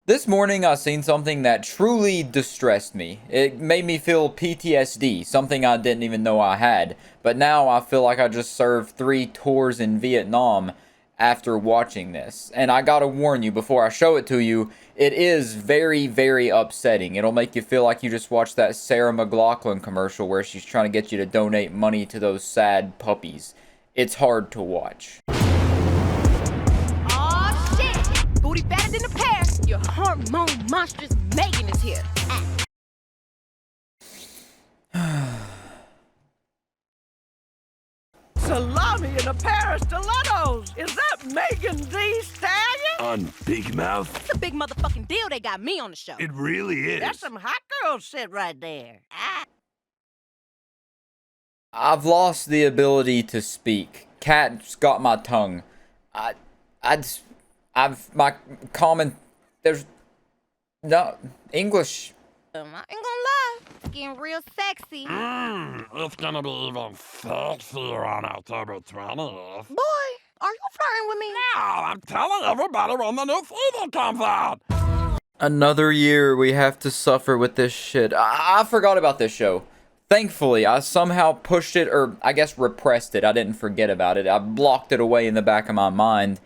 This morning I seen something that truly distressed me. It made me feel PTSD, something I didn't even know I had. But now I feel like I just served 3 tours in Vietnam after watching this. And I gotta warn you before I show it to you, it is very, very upsetting. It'll make you feel like you just watched that Sarah McLachlan commercial where she's trying to get you to donate money to those sad puppies. It's hard to watch. Aw, shit! Booty fatter than a pear. Your hormone monstrous Megan is here. Salami and a pair of stilettos! Is that Megan Thee Stallion? On Big Mouth? It's a big motherfucking deal they got me on the show. It really is. That's some hot girl shit right there. I've lost the ability to speak. Cat's got my tongue. My common, there's no English. I ain't gonna lie, it's getting real sexy. It's gonna be even sexier on October 20th. Boy, are you flirting with me? No, I'm telling everybody when the new season comes out. Another year we have to suffer with this shit. I forgot about this show. Thankfully, I somehow pushed it, or I guess repressed it. I didn't forget about it. I blocked it away in the back of my mind,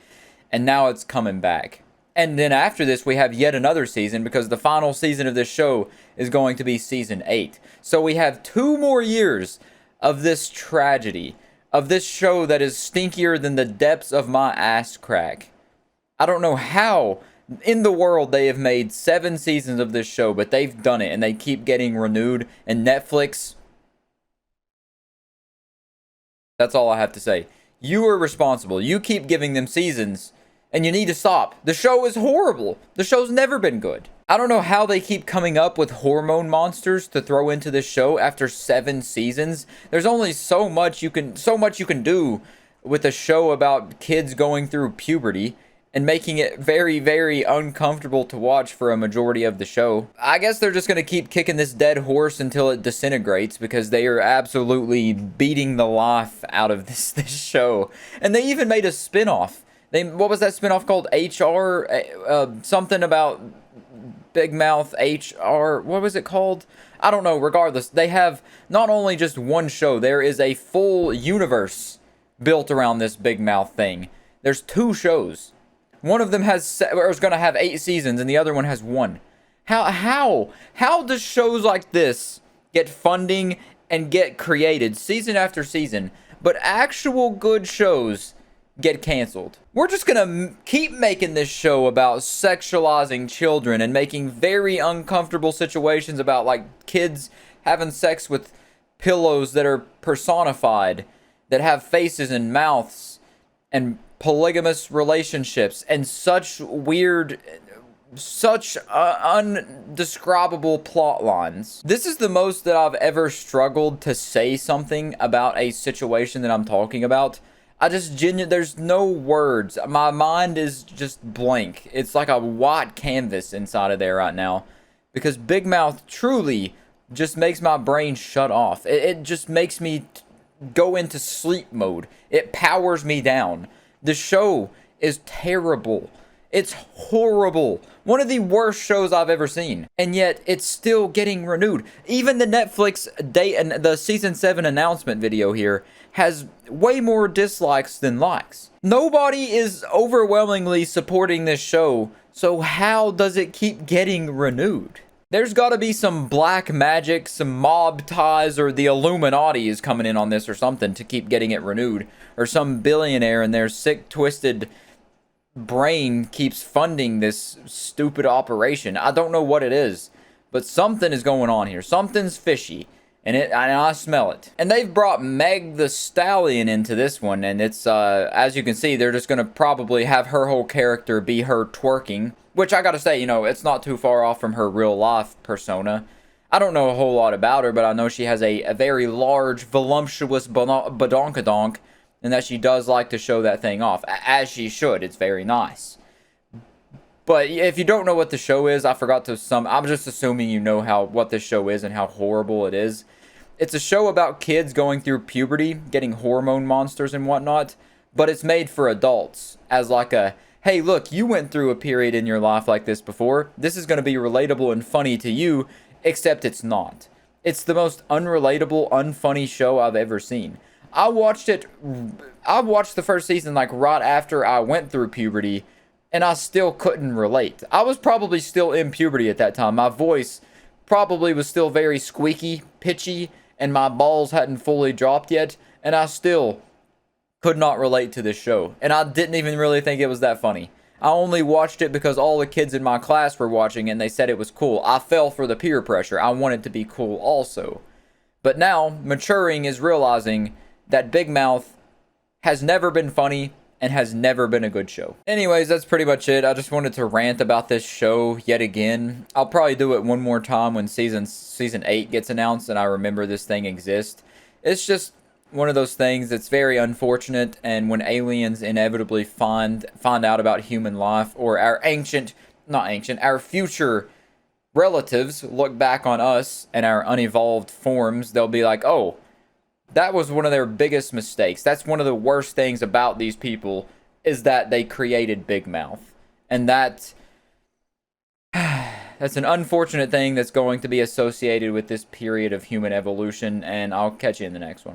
and now it's coming back. And then after this, we have yet another season, because the final season of this show is going to be season 8. So we have 2 more years of this tragedy, of this show that is stinkier than the depths of my ass crack. I don't know how in the world they have made 7 seasons of this show, but they've done it, and they keep getting renewed. And Netflix, that's all I have to say. You are responsible. You keep giving them seasons, and you need to stop. The show is horrible. The show's never been good. I don't know how they keep coming up with hormone monsters to throw into this show after 7 seasons. There's only so much you can do with a show about kids going through puberty and making it very, very uncomfortable to watch for a majority of the show. I guess they're just gonna keep kicking this dead horse until it disintegrates, because they are absolutely beating the life out of this show. And they even made a spin-off. What was that spin-off called? HR? Something about Big Mouth HR. What was it called? I don't know. Regardless, they have not only just one show, there is a full universe built around this Big Mouth thing. There's 2 shows. One of them is going to have 8 seasons, and the other one has 1. How does shows like this get funding and get created season after season, but actual good shows get canceled? We're just gonna keep making this show about sexualizing children and making very uncomfortable situations about, like, kids having sex with pillows that are personified, that have faces and mouths, and polygamous relationships, and such weird, such undescribable plot lines. This is the most that I've ever struggled to say something about a situation that I'm talking about. There's no words. My mind is just blank. It's like a white canvas inside of there right now, because Big Mouth truly just makes my brain shut off. It just makes me go into sleep mode. It powers me down. The show is terrible. It's horrible. One of the worst shows I've ever seen. And yet, it's still getting renewed. Even the Netflix date and the season 7 announcement video here has way more dislikes than likes. Nobody is overwhelmingly supporting this show, so how does it keep getting renewed? There's gotta be some black magic, some mob ties, or the Illuminati is coming in on this or something to keep getting it renewed. Or some billionaire in their sick, twisted brain keeps funding this stupid operation. I don't know what it is, but something is going on here. Something's fishy, and I smell it. And they've brought Meg the Stallion into this one, and it's, as you can see, they're just gonna probably have her whole character be her twerking. Which I gotta say, you know, it's not too far off from her real life persona. I don't know a whole lot about her, but I know she has a very large, voluptuous badonkadonk, and that she does like to show that thing off, as she should. It's very nice. But if you don't know what the show is, I'm just assuming you know what this show is and how horrible it is. It's a show about kids going through puberty, getting hormone monsters and whatnot, but it's made for adults as like a hey, look, you went through a period in your life like this before. This is going to be relatable and funny to you, except it's not. It's the most unrelatable, unfunny show I've ever seen. I watched the first season like right after I went through puberty, and I still couldn't relate. I was probably still in puberty at that time. My voice probably was still very squeaky, pitchy, and my balls hadn't fully dropped yet, and I still could not relate to this show. And I didn't even really think it was that funny. I only watched it because all the kids in my class were watching and they said it was cool. I fell for the peer pressure. I wanted to be cool also. But now, maturing is realizing that Big Mouth has never been funny and has never been a good show. Anyways, that's pretty much it. I just wanted to rant about this show yet again. I'll probably do it one more time when season 8 gets announced and I remember this thing exists. It's just one of those things that's very unfortunate, and when aliens inevitably find out about human life, or our future relatives look back on us and our unevolved forms, they'll be like, oh, that was one of their biggest mistakes. That's one of the worst things about these people, is that they created Big Mouth. And that's an unfortunate thing that's going to be associated with this period of human evolution, and I'll catch you in the next one.